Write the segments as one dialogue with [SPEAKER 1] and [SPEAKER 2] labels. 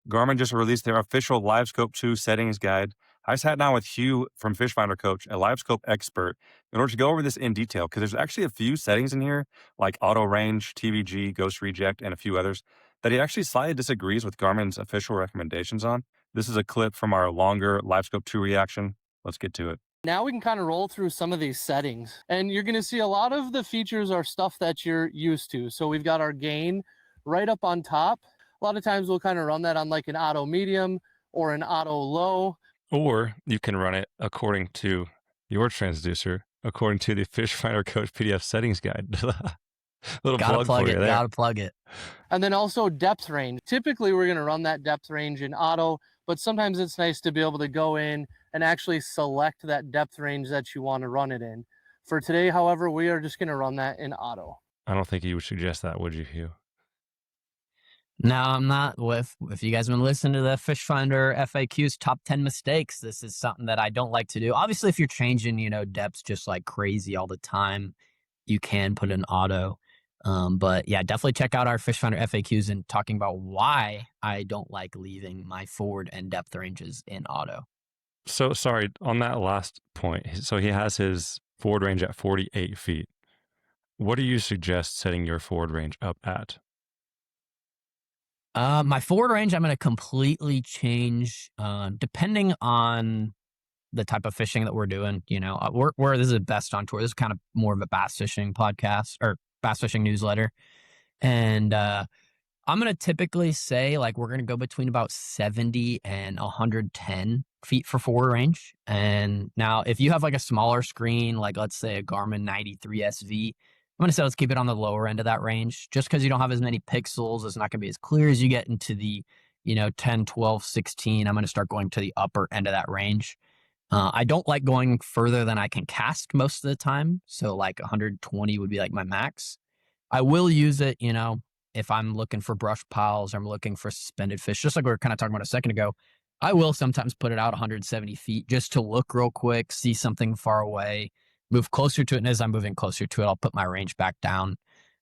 [SPEAKER 1] Garmin just released their official LiveScope 2 settings guide. I sat down with Hugh from Fish Finder Coach, a LiveScope expert, in order to go over this in detail because there's actually a few settings in here, like auto range, TVG, ghost reject, and a few others, that he actually slightly disagrees with Garmin's official recommendations on. This is a clip from our longer LiveScope 2 reaction. Let's get to it.
[SPEAKER 2] Now we can kind of roll through some of these settings, and you're going to see a lot of the features are stuff that you're used to. So we've got our gain right up on top. A lot of times we'll kind of run that on like an auto medium or an auto low.
[SPEAKER 3] Or you can run it according to your transducer, according to the Fish Finder Coach PDF settings guide. Little
[SPEAKER 4] Gotta
[SPEAKER 3] plug for you there.
[SPEAKER 4] Gotta plug it.
[SPEAKER 2] And then also depth range. Typically we're going to run that depth range in auto, but sometimes it's nice to be able to go in and actually select that depth range that you want to run it in. For today, however, we are just going to run that in auto.
[SPEAKER 3] I don't think you would suggest that, would you, Hugh?
[SPEAKER 4] No, I'm not. If you guys have been listening to the Fish Finder FAQs top 10 mistakes, this is something that I don't like to do. Obviously, if you're changing, depths just like crazy all the time, you can put in auto. But yeah, definitely check out our Fish Finder FAQs and talking about why I don't like leaving my forward and depth ranges in auto.
[SPEAKER 3] So sorry, on that last point, so he has his forward range at 48 feet. What do you suggest setting your forward range up at?
[SPEAKER 4] My forward range, I'm going to completely change, depending on the type of fishing that we're doing. This is a best on tour. This is kind of more of a bass fishing podcast or bass fishing newsletter. And, I'm going to typically say like, we're going to go between about 70 and 110 feet for forward range. And now if you have like a smaller screen, like let's say a Garmin 93 SV, I'm going to say let's keep it on the lower end of that range just because you don't have as many pixels. It's not going to be as clear as you get into the, 10, 12, 16. I'm going to start going to the upper end of that range. I don't like going further than I can cast most of the time. So like 120 would be like my max. I will use it, if I'm looking for brush piles or I'm looking for suspended fish, just like we were kind of talking about a second ago. I will sometimes put it out 170 feet just to look real quick, see something far away, move closer to it. And as I'm moving closer to it, I'll put my range back down.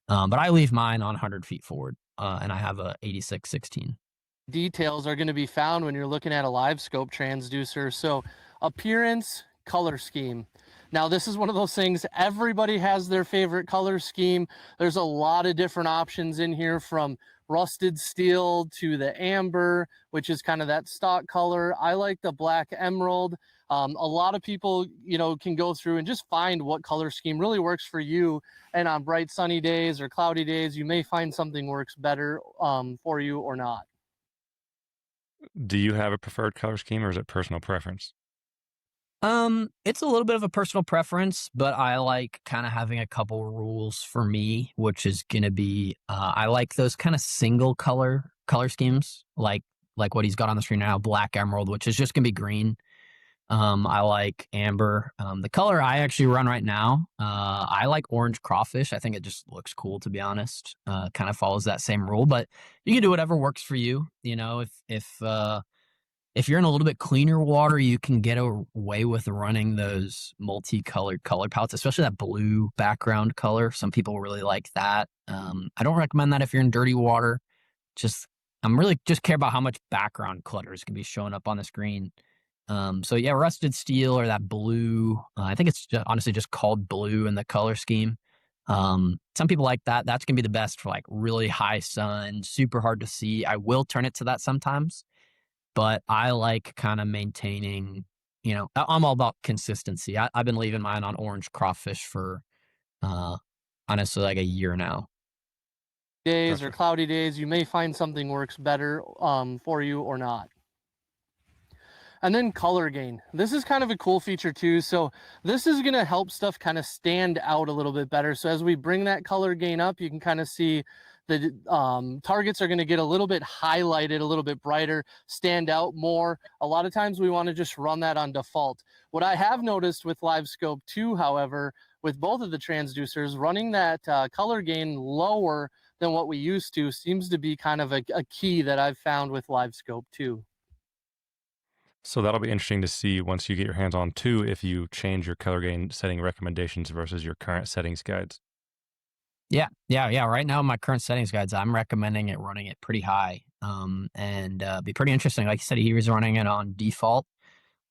[SPEAKER 4] But I leave mine on 100 feet forward, and I have a 86-16.
[SPEAKER 2] Details are going to be found when you're looking at a LiveScope transducer. So appearance, color scheme. Now, this is one of those things, everybody has their favorite color scheme. There's a lot of different options in here, from rusted steel to the amber, which is kind of that stock color. I like the black emerald. A lot of people, can go through and just find what color scheme really works for you. And on bright sunny days or cloudy days, you may find something works better for you or not.
[SPEAKER 3] Do you have a preferred color scheme, or is it personal preference?
[SPEAKER 4] It's a little bit of a personal preference, but I like kind of having a couple rules for me, which is going to be, I like those kind of single color schemes, like what he's got on the screen now, black emerald, which is just going to be green. I like amber. The color I actually run right now, I like orange crawfish. I think it just looks cool, to be honest. Kind of follows that same rule, but you can do whatever works for you. If you're in a little bit cleaner water, you can get away with running those multicolored color palettes, especially that blue background color. Some people really like that. I don't recommend that if you're in dirty water. I'm really just care about how much background clutter is going to be showing up on the screen. So yeah, rusted steel or that blue. I think it's honestly just called blue in the color scheme. Some people like that. That's going to be the best for like really high sun, super hard to see. I will turn it to that sometimes. But I like kind of maintaining, I'm all about consistency. I've been leaving mine on orange crawfish for, honestly, like a year now.
[SPEAKER 2] Days or cloudy days, you may find something works better for you or not. And then color gain. This is kind of a cool feature too. So this is going to help stuff kind of stand out a little bit better. So as we bring that color gain up, you can kind of see the targets are going to get a little bit highlighted, a little bit brighter, stand out more. A lot of times we want to just run that on default. What I have noticed with LiveScope 2, however, with both of the transducers, running that color gain lower than what we used to seems to be kind of a key that I've found with LiveScope 2.
[SPEAKER 3] So that'll be interesting to see once you get your hands on 2 if you change your color gain setting recommendations versus your current settings guides.
[SPEAKER 4] Yeah. Right now, my current settings guides, I'm recommending running it pretty high. and be pretty interesting. Like you said, he was running it on default.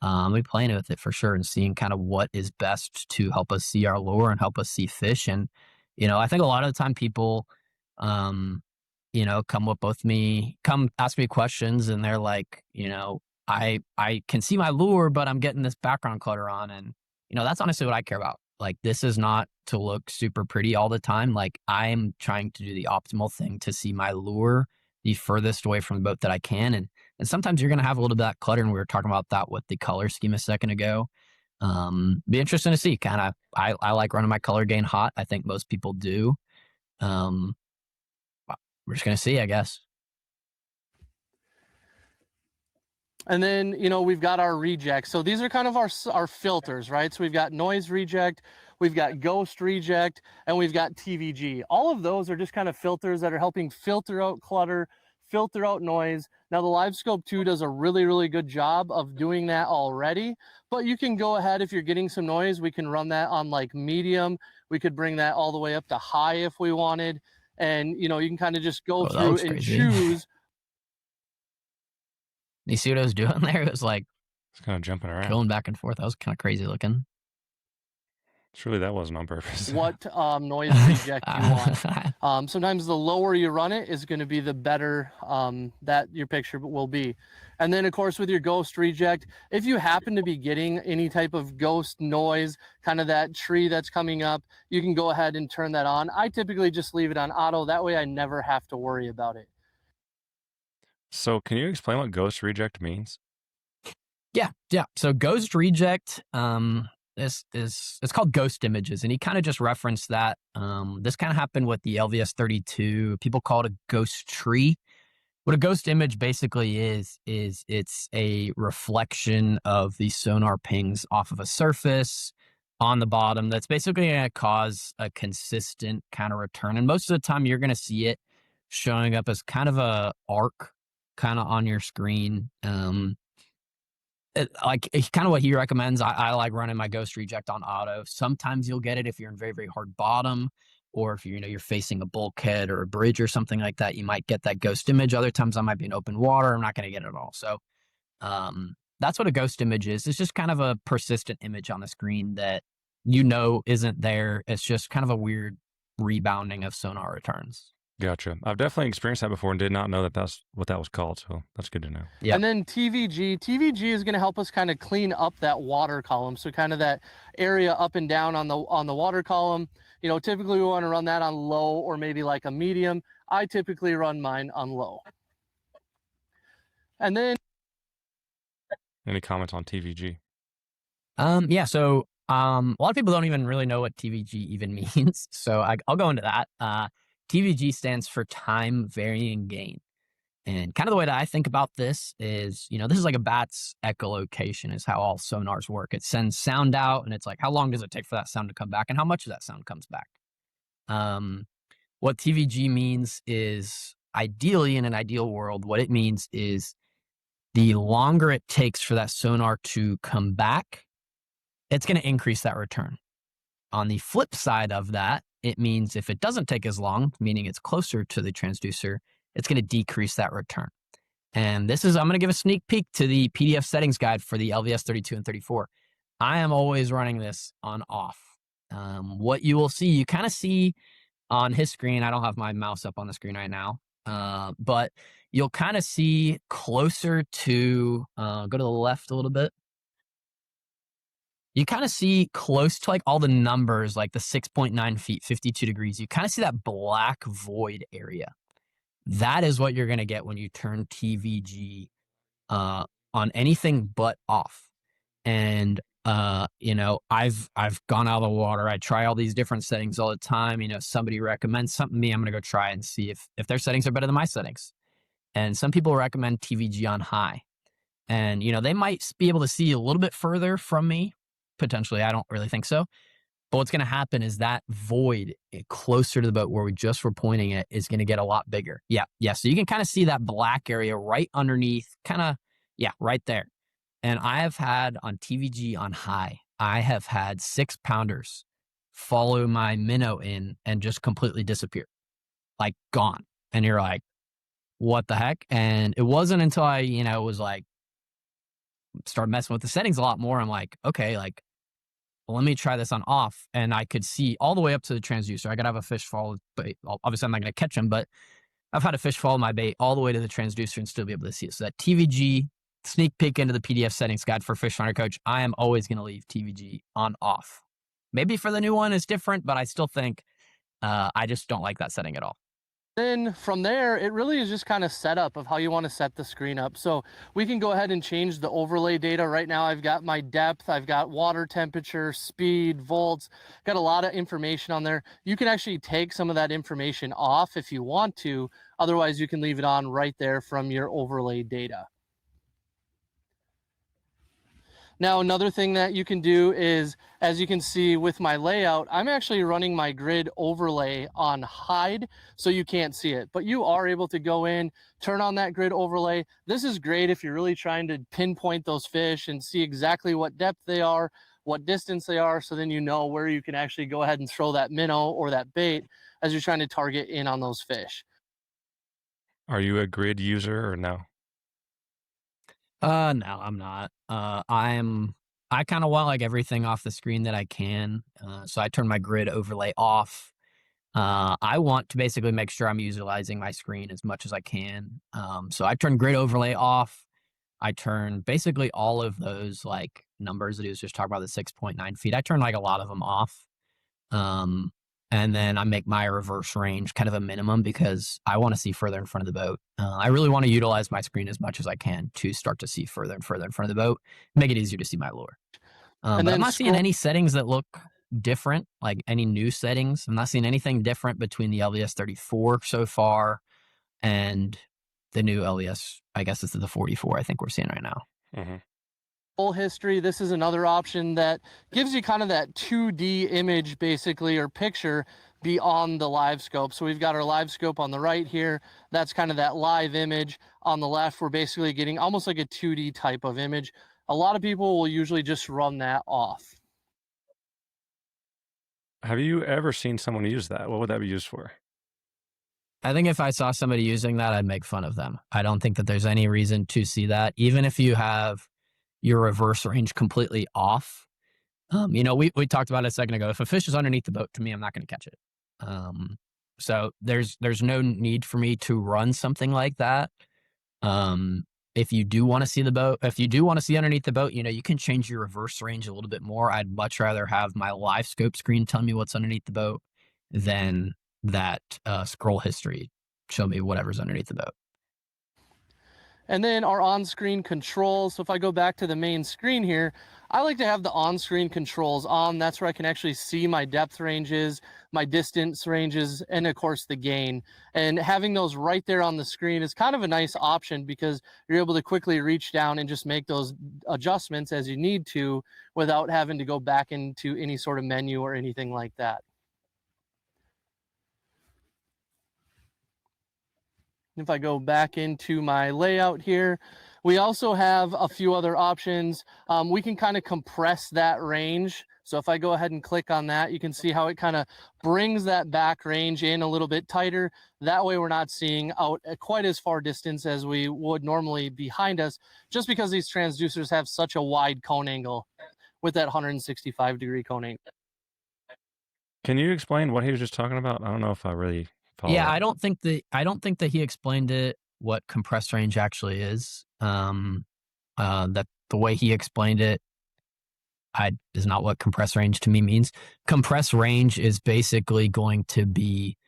[SPEAKER 4] We playing with it for sure and seeing kind of what is best to help us see our lure and help us see fish. And, I think a lot of the time people, come ask me questions and they're like, I can see my lure, but I'm getting this background clutter on. And, that's honestly what I care about. Like, this is not to look super pretty all the time. Like, I'm trying to do the optimal thing to see my lure the furthest away from the boat that I can. And sometimes you're going to have a little bit of that clutter. And we were talking about that with the color scheme a second ago. Be interesting to see. Kind of, I like running my color gain hot. I think most people do. We're just going to see, I guess.
[SPEAKER 2] And then, we've got our reject. So these are kind of our filters, right? So we've got noise reject, we've got ghost reject, and we've got TVG. All of those are just kind of filters that are helping filter out clutter, filter out noise. Now the LiveScope 2 does a really, really good job of doing that already, but you can go ahead if you're getting some noise, we can run that on like medium. We could bring that all the way up to high if we wanted. And, you can kind of just go through and choose.
[SPEAKER 4] You see what I was doing there? It was like
[SPEAKER 3] it's kind of jumping around,
[SPEAKER 4] going back and forth. That was kind of crazy looking.
[SPEAKER 3] Surely that wasn't on purpose.
[SPEAKER 2] What noise reject you want. Sometimes the lower you run it is going to be the better that your picture will be. And then, of course, with your ghost reject, if you happen to be getting any type of ghost noise, kind of that tree that's coming up, you can go ahead and turn that on. I typically just leave it on auto. That way I never have to worry about it.
[SPEAKER 3] So can you explain what ghost reject means?
[SPEAKER 4] Yeah. So ghost reject, it's called ghost images, and he kind of just referenced that. This kind of happened with the LVS 32. People call it a ghost tree. What a ghost image basically is it's a reflection of the sonar pings off of a surface on the bottom that's basically going to cause a consistent kind of return. And most of the time you're going to see it showing up as kind of a arc kind of on your screen. Like kind of what he recommends. I like running my ghost reject on auto. Sometimes you'll get it if you're in very, very hard bottom, or if you're facing a bulkhead or a bridge or something like that, you might get that ghost image. Other times I might be in open water. I'm not going to get it at all. So that's what a ghost image is. It's just kind of a persistent image on the screen that isn't there. It's just kind of a weird rebounding of sonar returns.
[SPEAKER 3] Gotcha. I've definitely experienced that before and did not know that that's what that was called. So that's good to know.
[SPEAKER 2] Yep. And then TVG is going to help us kind of clean up that water column. So kind of that area up and down on the water column. Typically we want to run that on low or maybe like a medium. I typically run mine on low. And then
[SPEAKER 3] any comments on TVG?
[SPEAKER 4] Yeah. So a lot of people don't even really know what TVG even means. So I'll go into that. TVG stands for time varying gain. And kind of the way that I think about this is, this is like a bat's echolocation is how all sonars work. It sends sound out and it's like, how long does it take for that sound to come back and how much of that sound comes back? What TVG means is, ideally in an ideal world, what it means is the longer it takes for that sonar to come back, it's going to increase that return. On the flip side of that, it means if it doesn't take as long, meaning it's closer to the transducer, it's going to decrease that return. And I'm going to give a sneak peek to the PDF settings guide for the LVS 32 and 34. I am always running this on off. What you will see, you kind of see on his screen, I don't have my mouse up on the screen right now, but you'll kind of see closer to, go to the left a little bit. You kind of see close to like all the numbers, like the 6.9 feet, 52 degrees. You kind of see that black void area. That is what you're going to get when you turn TVG on anything but off. And, I've gone out of the water. I try all these different settings all the time. Somebody recommends something to me, I'm going to go try and see if their settings are better than my settings. And some people recommend TVG on high. And, they might be able to see a little bit further from me. Potentially, I don't really think so. But what's going to happen is that void closer to the boat where we just were pointing it is going to get a lot bigger. Yeah. So you can kind of see that black area right underneath, right there. And I have had on TVG on high, I have had 6-pounders follow my minnow in and just completely disappear, like gone. And you're like, what the heck? And it wasn't until I, was like, started messing with the settings a lot more. I'm like, okay, like, well, let me try this on off. And I could see all the way up to the transducer. I could have a fish follow bait. Obviously, I'm not going to catch him, but I've had a fish follow my bait all the way to the transducer and still be able to see it. So that TVG sneak peek into the PDF settings guide for Fish Finder Coach, I am always going to leave TVG on off. Maybe for the new one it's different, but I still think I just don't like that setting at all.
[SPEAKER 2] Then from there, it really is just kind of setup of how you want to set the screen up. So we can go ahead and change the overlay data. Right now, I've got my depth, I've got water temperature, speed, volts, got a lot of information on there. You can actually take some of that information off if you want to. Otherwise, you can leave it on right there from your overlay data. Now, another thing that you can do is, as you can see with my layout, I'm actually running my grid overlay on hide, so you can't see it. But you are able to go in, turn on that grid overlay. This is great if you're really trying to pinpoint those fish and see exactly what depth they are, what distance they are, so then you know where you can actually go ahead and throw that minnow or that bait as you're trying to target in on those fish.
[SPEAKER 3] Are you a grid user or no?
[SPEAKER 4] No, I'm not. I kind of want like everything off the screen that I can. So I turn my grid overlay off. I want to basically make sure I'm utilizing my screen as much as I can. So I turn grid overlay off. I turn basically all of those like numbers that he was just talking about, the 6.9 feet. I turn like a lot of them off. And then I make my reverse range kind of a minimum because I want to see further in front of the boat. I really want to utilize my screen as much as I can to start to see further and further in front of the boat, make it easier to see my lure. But I'm not seeing any settings that look different, like any new settings. I'm not seeing anything different between the LVS 34 so far and the new LVS, I guess it's the 44 I think we're seeing right now.
[SPEAKER 3] Mm-hmm.
[SPEAKER 2] Full history, this is another option that gives you kind of that 2D image basically, or picture beyond the LiveScope. So we've got our LiveScope on the right here. That's kind of that live image. On the left, we're basically getting almost like a 2D type of image. A lot of people will usually just run that off.
[SPEAKER 3] Have you ever seen someone use that? What would that be used for?
[SPEAKER 4] I think if I saw somebody using that, I'd make fun of them. I don't think that there's any reason to see that, even if you have your reverse range completely off. We talked about it a second ago. If a fish is underneath the boat, to me, I'm not going to catch it. So there's no need for me to run something like that. If you do want to see the boat, if you do want to see underneath the boat, you can change your reverse range a little bit more. I'd much rather have my LiveScope screen tell me what's underneath the boat than that scroll history show me whatever's underneath the boat.
[SPEAKER 2] And then our on-screen controls. So if I go back to the main screen here, I like to have the on-screen controls on. That's where I can actually see my depth ranges, my distance ranges, and of course the gain. And having those right there on the screen is kind of a nice option because you're able to quickly reach down and just make those adjustments as you need to without having to go back into any sort of menu or anything like that. If I go back into my layout here, we also have a few other options. We can kind of compress that range. So if I go ahead and click on that, you can see how it kind of brings that back range in a little bit tighter. That way we're not seeing out at quite as far distance as we would normally behind us, just because these transducers have such a wide cone angle with that 165-degree cone angle.
[SPEAKER 3] Can you explain what he was just talking about? I don't know if I really follow.
[SPEAKER 4] Yeah, I don't think that he explained it, what compressed range actually is. That the way he explained it is not what compressed range to me means. Compressed range is basically going to be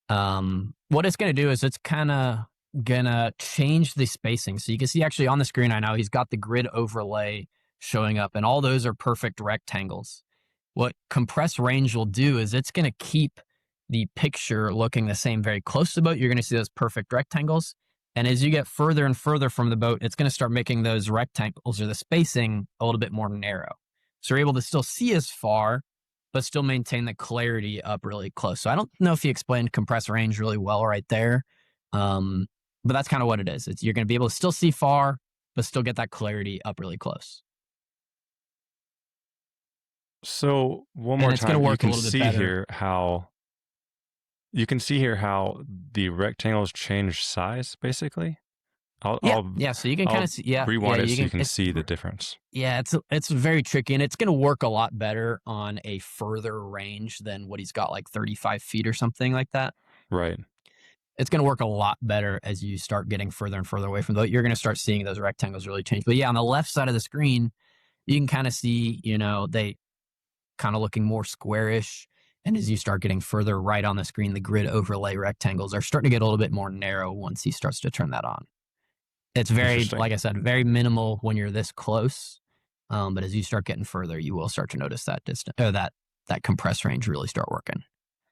[SPEAKER 4] what it's going to do is it's kind of going to change the spacing. So you can see actually on the screen right now, he's got the grid overlay showing up, and all those are perfect rectangles. What compressed range will do is it's going to keep the picture looking the same very close to the boat. You're going to see those perfect rectangles. And as you get further and further from the boat, it's going to start making those rectangles or the spacing a little bit more narrow. So you're able to still see as far, but still maintain the clarity up really close. So I don't know if he explained compressed range really well right there. But that's kind of what it is. You're going to be able to still see far, but still get that clarity up really close.
[SPEAKER 3] So one more
[SPEAKER 4] and it's
[SPEAKER 3] time,
[SPEAKER 4] going to work
[SPEAKER 3] you
[SPEAKER 4] a
[SPEAKER 3] can
[SPEAKER 4] little bit
[SPEAKER 3] see
[SPEAKER 4] better.
[SPEAKER 3] here how you can see here how the rectangles change size, basically.
[SPEAKER 4] Yeah. So you can kind of see. Yeah.
[SPEAKER 3] Rewind it
[SPEAKER 4] You
[SPEAKER 3] so you
[SPEAKER 4] can.
[SPEAKER 3] can see the difference.
[SPEAKER 4] Yeah. It's very tricky, and it's going to work a lot better on a further range than what he's got, like 35 feet or something like that.
[SPEAKER 3] Right.
[SPEAKER 4] It's going to work a lot better as you start getting further and further away from those. You're going to start seeing those rectangles really change. But yeah, on the left side of the screen, you can kind of see, they kind of looking more squarish. And as you start getting further right on the screen, the grid overlay rectangles are starting to get a little bit more narrow once he starts to turn that on. It's very,
[SPEAKER 3] Interesting.
[SPEAKER 4] like I said, very minimal when you're this close. But as you start getting further, you will start to notice that distance, or that compress range really start working.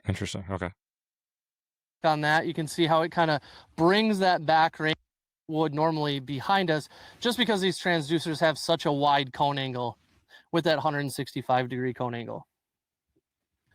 [SPEAKER 3] Interesting. Okay.
[SPEAKER 2] On that, you can see how it kind of brings that back range would normally behind us, just because these transducers have such a wide cone angle with that 165-degree cone angle.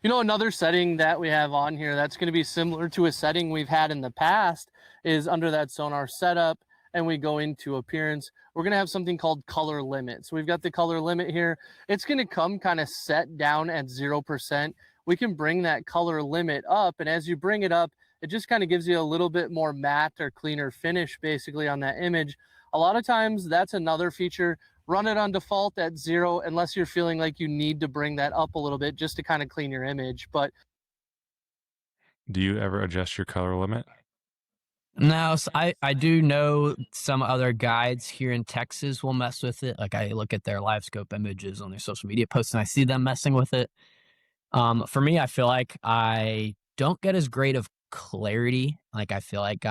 [SPEAKER 2] Another setting that we have on here that's going to be similar to a setting we've had in the past is under that sonar setup, and we go into appearance. We're going to have something called color limit. So we've got the color limit here. It's going to come kind of set down at 0%. We can bring that color limit up, and as you bring it up, it just kind of gives you a little bit more matte or cleaner finish basically on that image. A lot of times that's another feature. Run it on default at 0 unless you're feeling like you need to bring that up a little bit just to kind of clean your image. But
[SPEAKER 3] do you ever adjust your color limit?
[SPEAKER 4] No, so I do know some other guides here in Texas will mess with it. Like, I look at their LiveScope images on their social media posts and I see them messing with it. For me, I feel like I don't get as great of clarity. Like, I feel like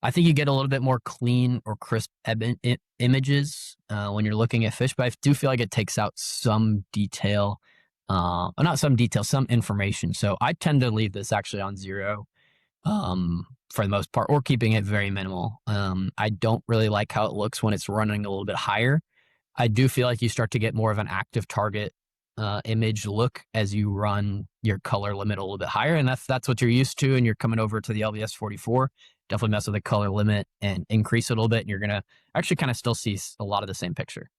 [SPEAKER 4] I think you get a little bit more clean or crisp images when you're looking at fish, but I do feel like it takes out some detail, not some detail, some information. So I tend to leave this actually on 0 for the most part, or keeping it very minimal. I don't really like how it looks when it's running a little bit higher. I do feel like you start to get more of an active target image look as you run your color limit a little bit higher, and that's what you're used to. And you're coming over to the LVS 44. Definitely mess with the color limit and increase it a little bit, and you're gonna actually kind of still see a lot of the same picture.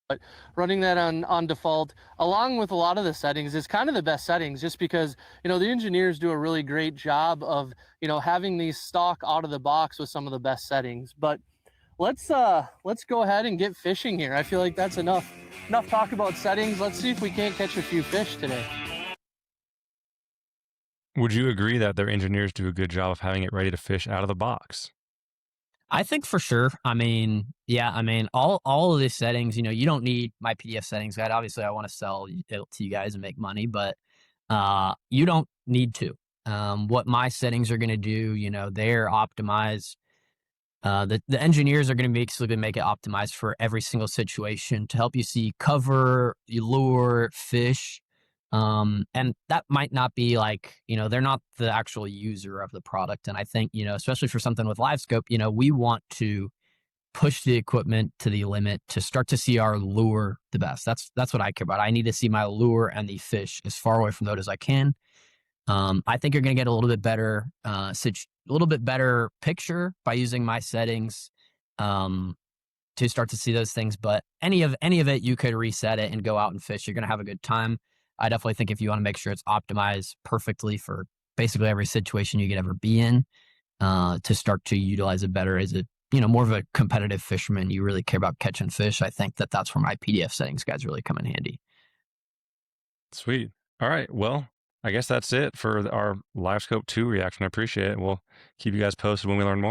[SPEAKER 2] But running that on default, along with a lot of the settings, is kind of the best settings, just because the engineers do a really great job of having these stock out of the box with some of the best settings. But let's go ahead and get fishing here. I feel like that's enough talk about settings. Let's see if we can't catch a few fish today.
[SPEAKER 3] Would you agree that their engineers do a good job of having it ready to fish out of the box?
[SPEAKER 4] I think for sure. I mean, yeah, all of these settings, you don't need my PDF settings guide. Obviously, I want to sell it to you guys and make money, but you don't need to. What my settings are going to do, they're optimized. The engineers are going to basically make it optimized for every single situation to help you see cover, lure, fish. And that might not be like, they're not the actual user of the product. And I think, especially for something with LiveScope, we want to push the equipment to the limit to start to see our lure the best. That's what I care about. I need to see my lure and the fish as far away from those as I can. I think you're going to get a little bit better picture by using my settings to start to see those things. But any of it, you could reset it and go out and fish. You're going to have a good time. I definitely think if you want to make sure it's optimized perfectly for basically every situation you could ever be in, to start to utilize it better as more of a competitive fisherman, you really care about catching fish. I think that's where my PDF settings guides really come in handy.
[SPEAKER 3] Sweet. All right. Well, I guess that's it for our LiveScope 2 reaction. I appreciate it. We'll keep you guys posted when we learn more.